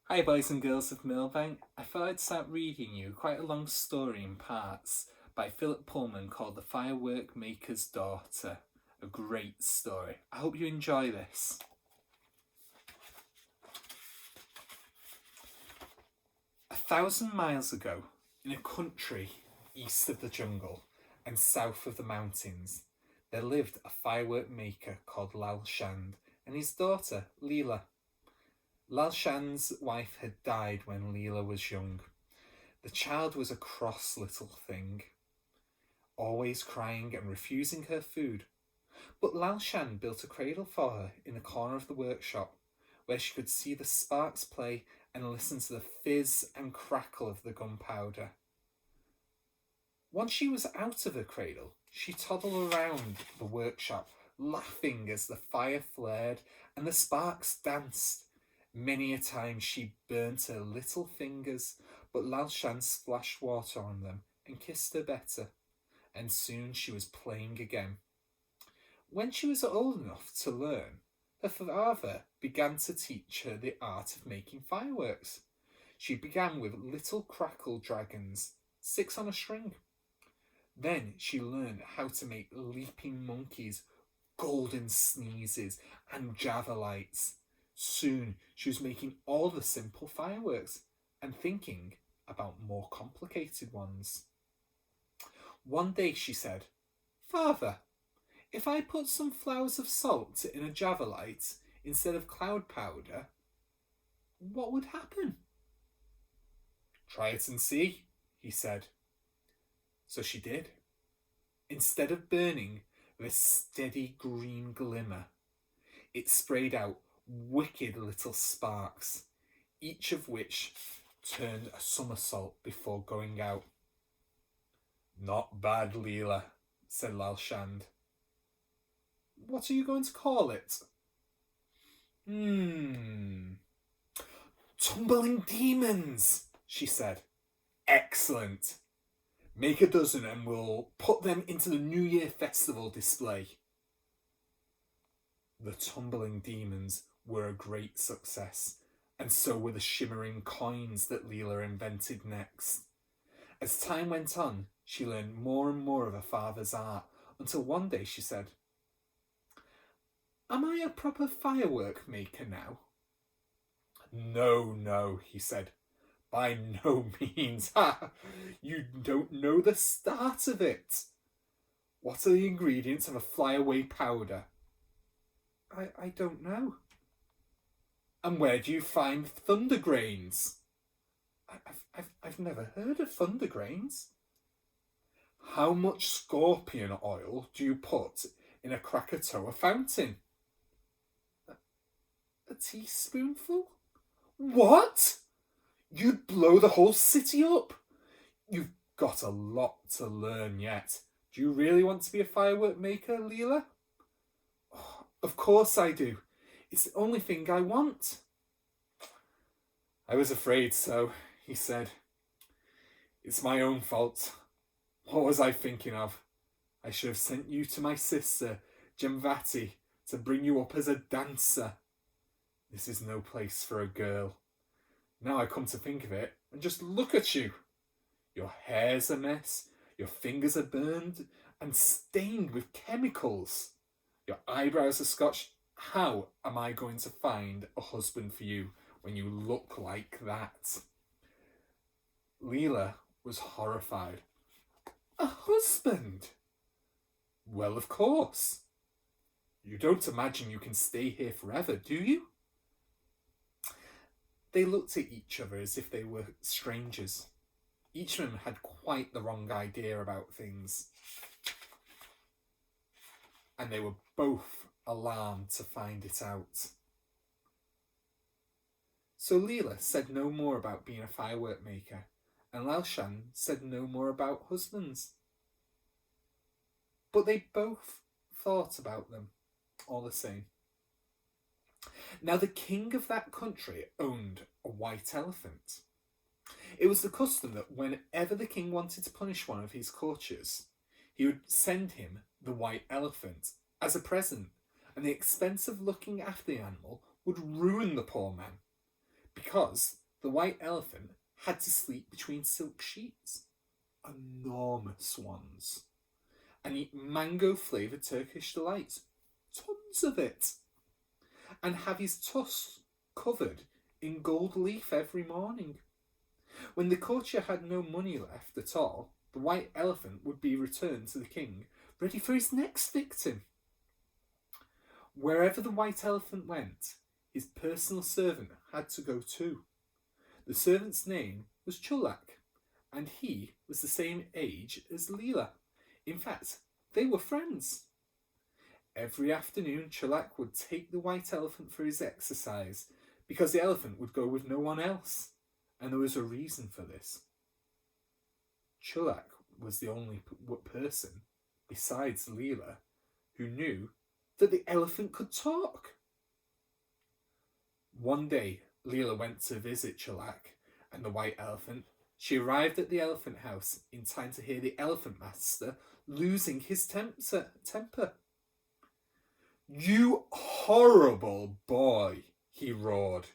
Hi, boys and girls of Millbank. I thought I'd start reading you quite a long story in parts by Philip Pullman called The Firework-Maker's Daughter. A great story. I hope you enjoy this. 1,000 miles ago, in a country east of the jungle and south of the mountains, there lived a firework maker called Lal Shand and his daughter, Leela. Lal Shand's wife had died when Leela was young. The child was a cross little thing, always crying and refusing her food. But Lal Shan built a cradle for her in the corner of the workshop, where she could see the sparks play and listen to the fizz and crackle of the gunpowder. Once she was out of her cradle, she toddled around the workshop, laughing as the fire flared and the sparks danced. Many a time she burnt her little fingers, but Lal Shan splashed water on them and kissed her better, and soon she was playing again. When she was old enough to learn, her father began to teach her the art of making fireworks. She began with little crackle dragons, 6 on a string. Then she learned how to make leaping monkeys, golden sneezes, and javelites. Soon she was making all the simple fireworks and thinking about more complicated ones. One day she said, "Father, if I put some flowers of salt in a javelite instead of cloud powder, what would happen?" "Try it and see," he said. So she did. Instead of burning with a steady green glimmer, it sprayed out wicked little sparks, each of which turned a somersault before going out. "Not bad, Leela," said Lal Shand. "What are you going to call it?" "Tumbling demons," she said. "Excellent. Make a dozen and we'll put them into the New Year festival display." The tumbling demons were a great success, and so were the shimmering coins that Leela invented next. As time went on, she learned more and more of her father's art, until one day she said, "Am I a proper firework maker now?" "No, no," he said. "By no means. Ha! You don't know the start of it. What are the ingredients of a flyaway powder?" I don't know." "And where do you find thunder grains?" I've never heard of thunder grains." "How much scorpion oil do you put in a Krakatoa fountain?" "A teaspoonful." "What? You'd blow the whole city up. You've got a lot to learn yet. Do you really want to be a firework maker, Leela?" "Oh, of course I do. It's the only thing I want." "I was afraid so," he said. "It's my own fault. What was I thinking of? I should have sent you to my sister, Jamvati, to bring you up as a dancer. This is no place for a girl. Now I come to think of it, and just look at you. Your hair's a mess, your fingers are burned and stained with chemicals. Your eyebrows are scotched. How am I going to find a husband for you when you look like that?" Leela was horrified. "A husband?" "Well, of course. You don't imagine you can stay here forever, do you?" They looked at each other as if they were strangers. Each of them had quite the wrong idea about things, and they were both alarmed to find it out. So Leela said no more about being a firework maker, and Lal Shan said no more about husbands. But they both thought about them all the same. Now the king of that country owned a white elephant. It was the custom that whenever the king wanted to punish one of his courtiers, he would send him the white elephant as a present, and the expense of looking after the animal would ruin the poor man. because the white elephant had to sleep between silk sheets, enormous ones, and eat mango-flavoured Turkish delights, tons of it, and have his tusks covered in gold leaf every morning. When the courtier had no money left at all, the white elephant would be returned to the king, ready for his next victim. Wherever the white elephant went, his personal servant had to go too. The servant's name was Chulak, and he was the same age as Leela. In fact, they were friends. Every afternoon, Chulak would take the white elephant for his exercise, because the elephant would go with no one else, and there was a reason for this. Chulak was the only person, besides Leela, who knew that the elephant could talk. One day, Leela went to visit Chulak and the white elephant. She arrived at the elephant house in time to hear the elephant master losing his temper. "You horrible boy," he roared.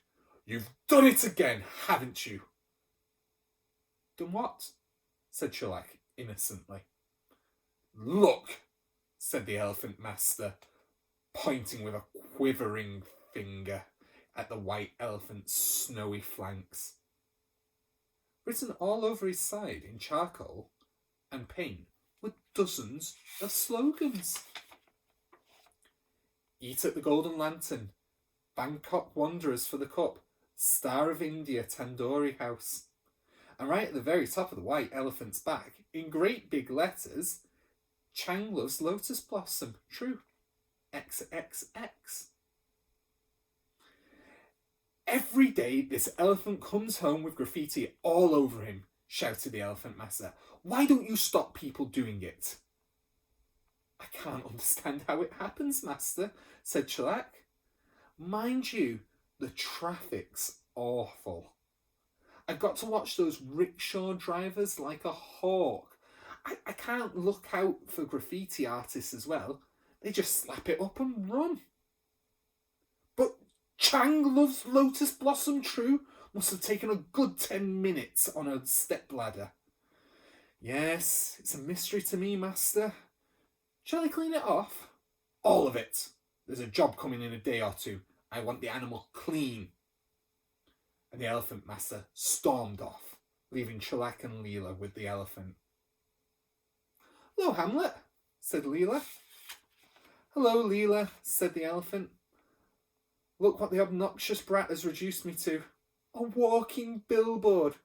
"You've done it again, haven't you?" "Done what?" said Chulak innocently. "Look," said the elephant master, pointing with a quivering finger at the white elephant's snowy flanks. Written all over his side in charcoal and paint were dozens of slogans. "Eat at the Golden Lantern," "Bangkok Wanderers for the Cup," "Star of India Tandoori House." And right at the very top of the white elephant's back, in great big letters, "Chang loves Lotus Blossom, true, XXX. "Every day this elephant comes home with graffiti all over him," shouted the elephant master. "Why don't you stop people doing it?" "I can't understand how it happens, master," said Chulak. "Mind you, the traffic's awful. I've got to watch those rickshaw drivers like a hawk. I can't look out for graffiti artists as well. They just slap it up and run." "But Chang loves Lotus Blossom, true, must have taken a good 10 minutes on a stepladder." "Yes, it's a mystery to me, master." "Shall I clean it off?" "All of it. There's a job coming in a day or two. I want the animal clean." And the elephant master stormed off, leaving Chulak and Leela with the elephant. "Hello, Hamlet," said Leela. "Hello, Leela," said the elephant. "Look what the obnoxious brat has reduced me to. A walking billboard."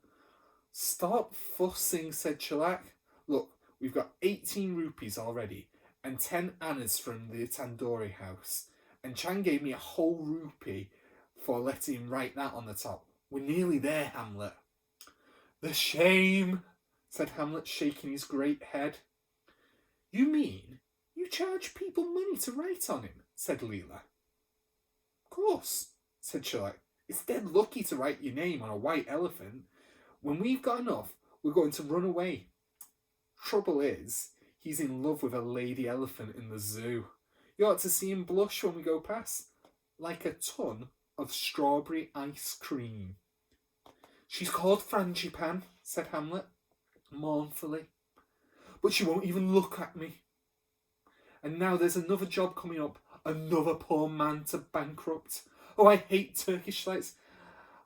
"Stop fussing," said Chulak. "Look, we've got 18 rupees already, and 10 annas from the Tandoori house. And Chang gave me a whole rupee for letting him write that on the top. We're nearly there, Hamlet." "The shame," said Hamlet, shaking his great head. "You mean you charge people money to write on him?" said Leela. "Of course," said Chulak. "It's dead lucky to write your name on a white elephant. When we've got enough, we're going to run away. Trouble is, he's in love with a lady elephant in the zoo. You ought to see him blush when we go past, like a ton of strawberry ice cream." "She's called Frangipan," said Hamlet, mournfully. "But she won't even look at me. And now there's another job coming up, another poor man to bankrupt. Oh, I hate Turkish lights.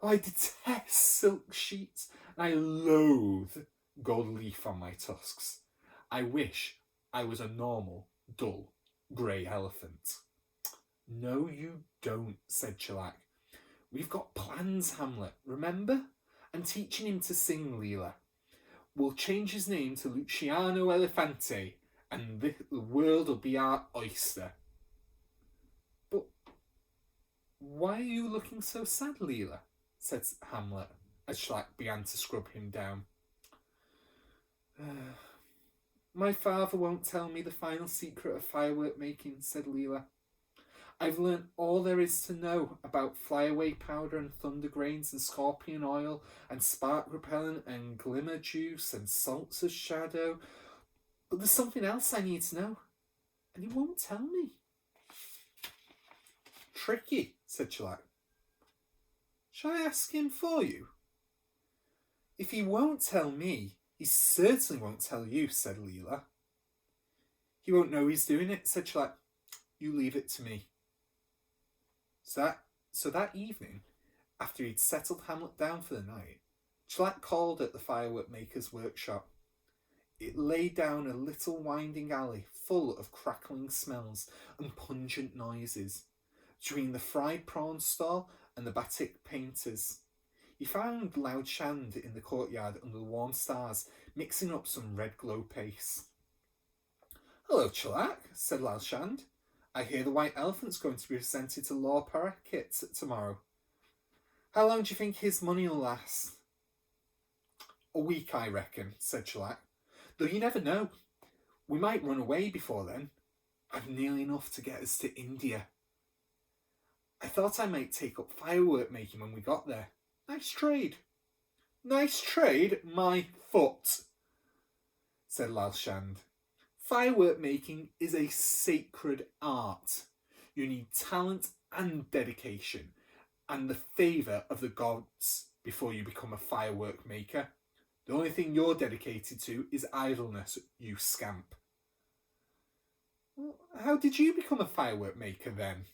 Oh, I detest silk sheets. And I loathe gold leaf on my tusks. I wish I was a normal, dull, grey elephant." "No, you don't," said Chulak. "We've got plans, Hamlet, remember? I'm teaching him to sing, Leela. We'll change his name to Luciano Elefante, and the world will be our oyster." "But why are you looking so sad, Leela?" said Hamlet, as Chulak began to scrub him down. "My father won't tell me the final secret of firework making," said Leela. "I've learnt all there is to know about flyaway powder and thunder grains and scorpion oil and spark repellent and glimmer juice and salts of shadow. But there's something else I need to know, and he won't tell me." "Tricky," said Chulak. Shall I ask him for you? If he won't tell me, he certainly won't tell you, said Leela. He won't know he's doing it, said Shellac. You leave it to me. So that evening, after he'd settled Hamlet down for the night, Shellac called at the Firework-Maker's workshop. It lay down a little winding alley full of crackling smells and pungent noises, between the fried prawn stall and the batik painters. He found Loud Shand in the courtyard under the warm stars, mixing up some red glow paste. Hello, Shellac, said Loud Shand. I hear the White Elephant's going to be presented to Lord Parakeet tomorrow. How long do you think his money will last? A week, I reckon, said Shellac. Though you never know. We might run away before then. I've nearly enough to get us to India. I thought I might take up firework making when we got there. Nice trade. Nice trade, my foot, said Lal Shand. Firework making is a sacred art. You need talent and dedication and the favour of the gods before you become a firework maker. The only thing you're dedicated to is idleness, you scamp. Well, how did you become a firework maker then?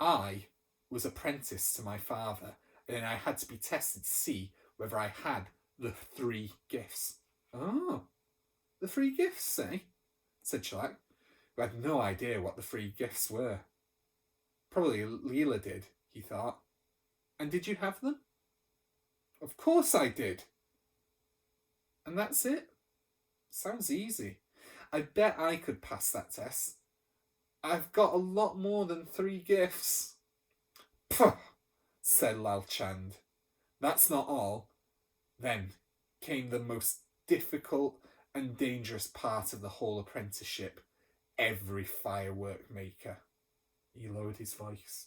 I was apprenticed to my father, and then I had to be tested to see whether I had the 3 gifts. Oh, the 3 gifts, eh? Said Shellac, who had no idea what the 3 gifts were. Probably Leela did, he thought. And did you have them? Of course I did. And that's it? Sounds easy. I bet I could pass that test. I've got a lot more than 3 gifts. Puh, said Lal Chand. That's not all. Then came the most difficult and dangerous part of the whole apprenticeship. Every firework maker. He lowered his voice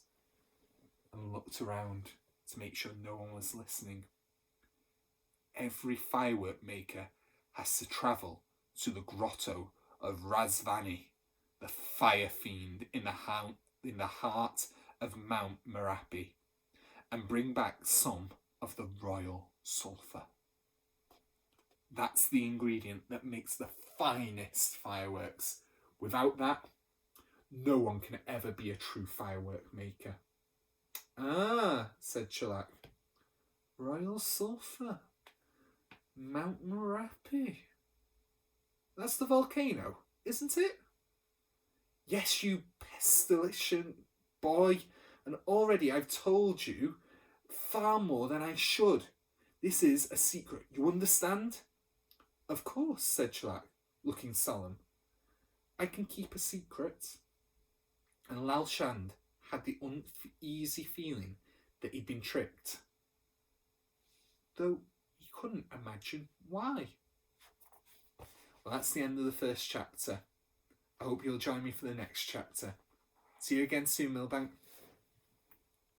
and looked around to make sure no one was listening. Every firework maker has to travel to the grotto of Razvani, the fire fiend in the heart of Mount Merapi, and bring back some of the royal sulphur. That's the ingredient that makes the finest fireworks. Without that, no one can ever be a true firework maker. Ah, said Shellac. Royal sulphur. Mount Merapi. That's the volcano, isn't it? Yes, you pestilent boy. And already I've told you far more than I should. This is a secret, you understand? Of course, said Shellac, looking solemn. I can keep a secret. And Lal Shand had the uneasy feeling that he'd been tricked, though he couldn't imagine why. Well, that's the end of the first chapter. I hope you'll join me for the next chapter. See you again soon, Milbank.